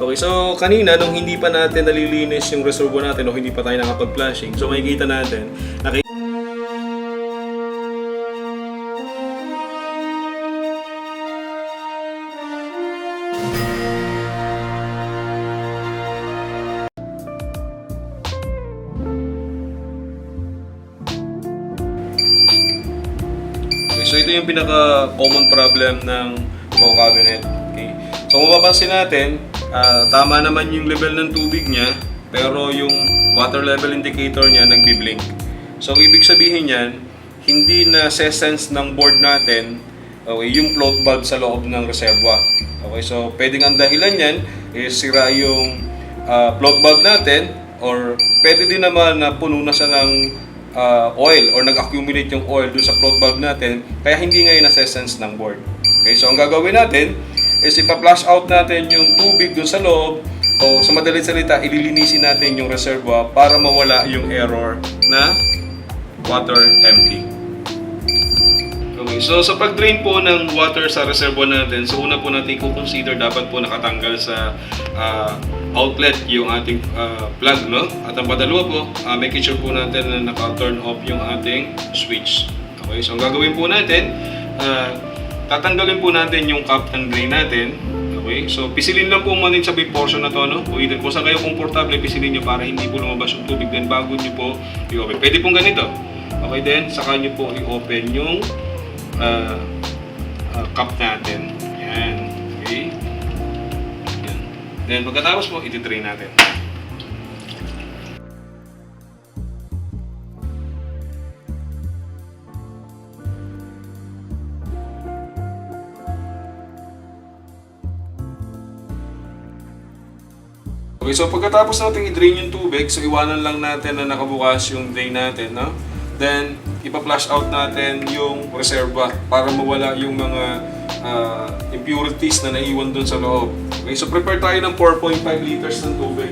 Okay, so kanina nung hindi pa natin nalilinis yung reservoir natin o hindi pa tayo nakapag-flushing, so makikita natin, okay, so ito yung pinaka-common problem ng PO cabinet. Okay. So kung mapapansin natin, tama naman yung level ng tubig niya, pero yung water level indicator niya nagbi-blink. So ibig sabihin niyan, hindi na sense ng board natin, okay, yung float valve sa loob ng reservoir. Okay, so pwedeng ang dahilan niyan is sira yung float valve natin, or pwede din naman na puno na siya ng oil or nag-accumulate yung oil dun sa float valve natin, kaya hindi ngayon na-sense ng board. Okay, so ang gagawin natin is ipa-flush out natin yung tubig dun sa loob, o sa madaling salita, ililinisin natin yung reservoir para mawala yung error na water empty. Okay, so sa pag-drain po ng water sa reservoir natin, so una po natin i-consider dapat po nakatanggal sa outlet yung ating plug, no? At ang padalawa po, making sure po natin na naka-turn off yung ating switch. Okay, so ang gagawin po natin, tatanggalin po natin yung cap ng drain natin. Okay, so pisilin lang po muna sa big portion na to, no? O either kung saan kayo komportable, pisilin nyo para hindi po lumabas yung tubig, then bago nyo po i-open. Pwede pong ganito. Okay, then saka nyo po i-open yung cap natin. Yan. Okay. Then pagkatapos po, iti-drain natin. Okay, so pagkatapos natin i-drain yung tubig, so iwanan lang natin na nakabukas yung drain natin, no? Then, ipa-flush out natin yung reservoir para mawala yung mga impurities na naiwan dun sa loob. Okay, so prepare tayo ng 4.5 liters ng tubig.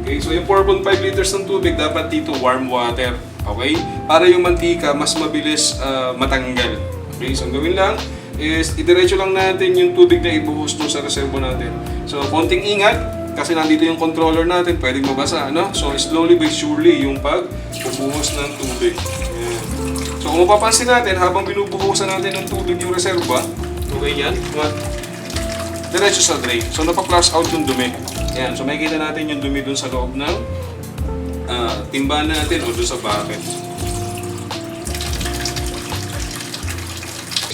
Okay, so yung 4.5 liters ng tubig dapat dito warm water. Okay, para yung mantika mas mabilis matanggal. Okay, so ang gawin lang is idiretso lang natin yung tubig na ibuhos dun sa reservoir natin. So konting ingat kasi nandito yung controller natin, pwedeng mabasa, no? So slowly but surely yung pagbubuhos ng tubig. Ayan. So kung mapapansin natin, habang binubuhusan natin ng tubig yung reservoir, okay yan, diretso sa drain. So napa-flush out yung dumi. Ayan. So makikita natin yung dumi dun sa loob ng timba natin o dun sa bucket.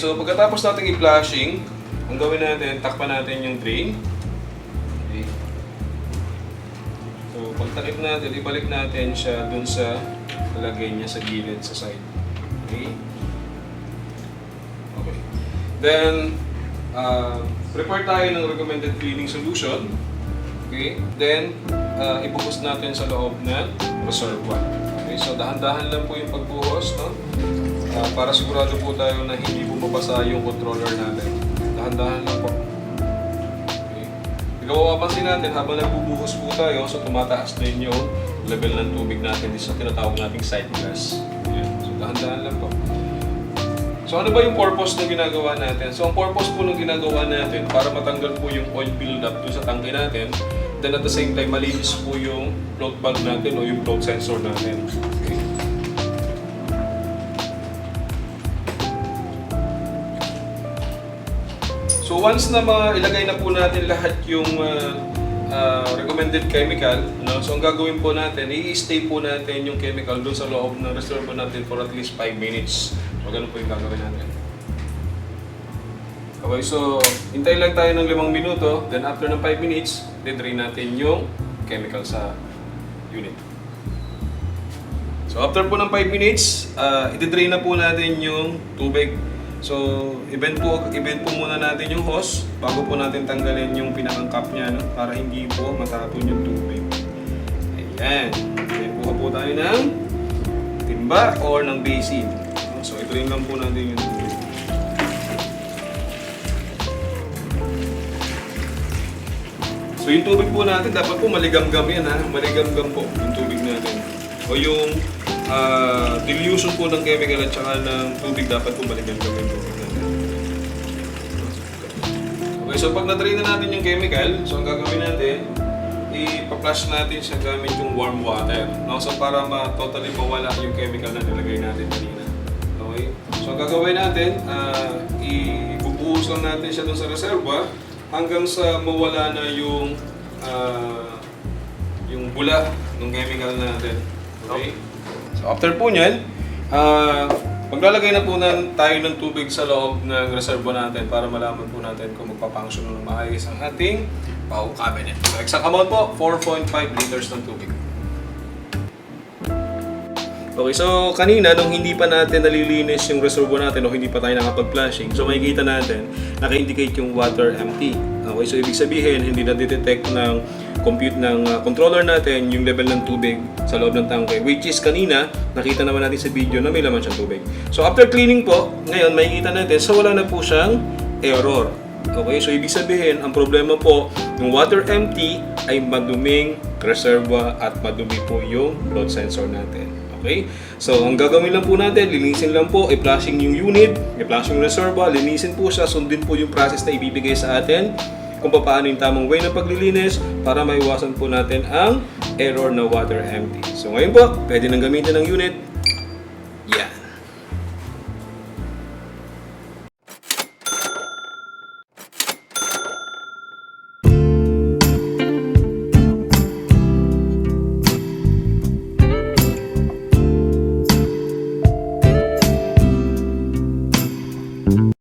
So pagkatapos natin i-flushing, ang gawin natin, takpan natin yung drain. Okay. So pagtakip natin, ibalik natin siya dun sa lagay niya sa gilid, sa side. Okay. Okay. Then, prepare tayo ng recommended cleaning solution. Okay. Then, ibuhos natin sa loob ng reservoir. Okay. So dahan-dahan lang po yung pagbuhos, no? Para sigurado po tayo na hindi bumabasa yung controller natin. Dahan-dahan lang po. Ikaw mapapansin natin, habang nagbubuhos po tayo, so tumataas din yung level ng tubig natin sa tinatawag nating side glass. Ayan. So dahan-dahan lang po. So ano ba yung purpose ng ginagawa natin? So ang purpose po ng ginagawa natin, para matanggal po yung oil buildup dun sa tangke natin, then at the same time, malinis po yung float valve natin o yung float sensor natin. Okay. So once na ilagay na po natin lahat yung recommended chemical, no? So ang gagawin po natin, i-stay po natin yung chemical doon sa loob ng reservoir natin for at least 5 minutes. So ganun po yung gagawin natin. Okay, so hintayin lang tayo ng 5 minuto, then after ng 5 minutes, i-drain natin yung chemical sa unit. So after po ng 5 minutes, i-drain na po natin yung tubig. So, i-bend po muna natin yung hose bago po natin tanggalin yung pinakang cap niya, no? Para hindi po matapon yung tubig. Ayan. Then, kuha po tayo ng timba or ng basin. So, i-drain lang po natin yung tubig. So, yung tubig po natin, dapat po maligamgam yan, ha? Maligamgam po yung tubig natin. O yung dilution po ng chemical at saka ng tubig, dapat po maligamgam yung tubig natin. Okay, so pag na-drain na natin yung chemical, so ang gagawin natin, flush natin siya gamit yung warm water. No? So para totally mawala yung chemical na nilagay natin kanina. Okay? So ang gagawin natin, ibubuhos lang natin siya dun sa reserva hanggang sa mawala na yung bula ng chemical natin. Okay? So after po nyan, maglalagay na po tayo ng tubig sa loob ng reserva natin para malaman po natin kung magpapangsyon ng maayos ang ating PAO cabinet. So exact amount po, 4.5 liters ng tubig. Okay, so kanina nung hindi pa natin nalilinis yung reservoir natin o hindi pa tayo nakapag-flushing, so makikita natin, naka-indicate yung water empty. Okay, so ibig sabihin, hindi na-detect ng controller natin yung level ng tubig sa loob ng tangke, which is kanina, nakita naman natin sa video na may laman siyang tubig. So after cleaning po, ngayon makikita natin, so wala na po siyang error. Okay, so ibig sabihin, ang problema po, yung water empty ay maduming reserva at madumi po yung load sensor natin. Okay? So, ang gagawin lang po natin, linisin lang po, i-flushing yung unit, i-flushing yung reserva, linisin po siya, sundin po yung process na ibibigay sa atin kung paano yung tamang way ng paglilinis para maiwasan po natin ang error na water empty. So, ngayon po, pwede nang gamitin ng unit